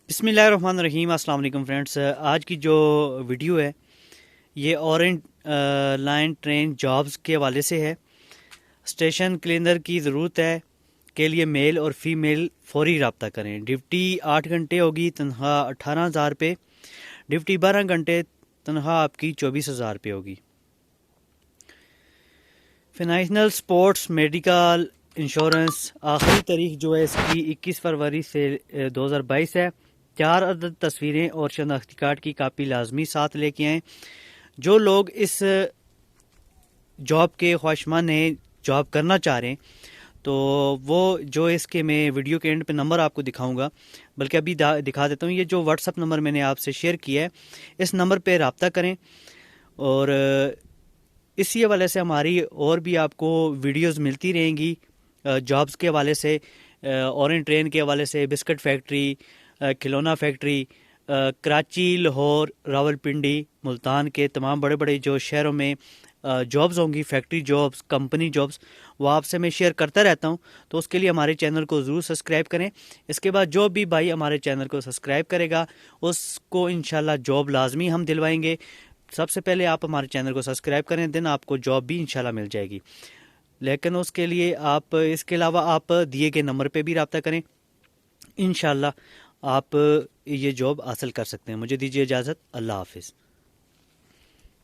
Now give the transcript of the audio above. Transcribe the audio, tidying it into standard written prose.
بسم اللہ الرحمن الرحیم۔ السلام علیکم فرینڈس، آج کی جو ویڈیو ہے یہ اورینٹ لائن ٹرین جابز کے حوالے سے ہے۔ اسٹیشن کلینر کی ضرورت ہے کے لیے میل اور فیمیل فوری رابطہ کریں۔ ڈیوٹی 8 گھنٹے ہوگی، تنخواہ 18,000 روپے۔ ڈیوٹی 12 گھنٹے، تنخواہ آپ کی 24,000 روپے ہوگی۔ فائنینشیل سپورٹس، میڈیکل انشورنس، آخری تاریخ جو ہے اس کی 21 فروری سے 2022 ہے۔ 4 عدد تصویریں اور شناختی کارڈ کی کاپی لازمی ساتھ لے کے آئیں۔ جو لوگ اس جاب کے خواہشمند ہیں، جاب کرنا چاہ رہے ہیں، تو وہ جو اس کے میں ویڈیو کے اینڈ پہ نمبر آپ کو دکھاؤں گا، بلکہ ابھی دکھا دیتا ہوں۔ یہ جو واٹس اپ نمبر میں نے آپ سے شیئر کیا ہے، اس نمبر پہ رابطہ کریں، اور اسی حوالے سے ہماری اور بھی آپ کو ویڈیوز ملتی رہیں گی جابز کے حوالے سے، اورینٹ ٹرین کے حوالے سے، بسکٹ فیکٹری، کھلونا فیکٹری، کراچی، لاہور، راولپنڈی، ملتان کے تمام بڑے بڑے جو شہروں میں جابز ہوں گی، فیکٹری جابز، کمپنی جابز، وہ آپ سے میں شیئر کرتا رہتا ہوں۔ تو اس کے لیے ہمارے چینل کو ضرور سبسکرائب کریں۔ اس کے بعد جو بھی بھائی ہمارے چینل کو سبسکرائب کرے گا اس کو انشاءاللہ جاب لازمی ہم دلوائیں گے۔ سب سے پہلے آپ ہمارے چینل کو سبسکرائب کریں، دن آپ کو جاب بھی انشاءاللہ مل جائے گی۔ لیکن اس کے لیے آپ اس کے علاوہ آپ دیے گئے نمبر پہ بھی رابطہ کریں، انشاءاللہ آپ یہ جاب حاصل کر سکتے ہیں۔ مجھے دیجیے اجازت، اللہ حافظ۔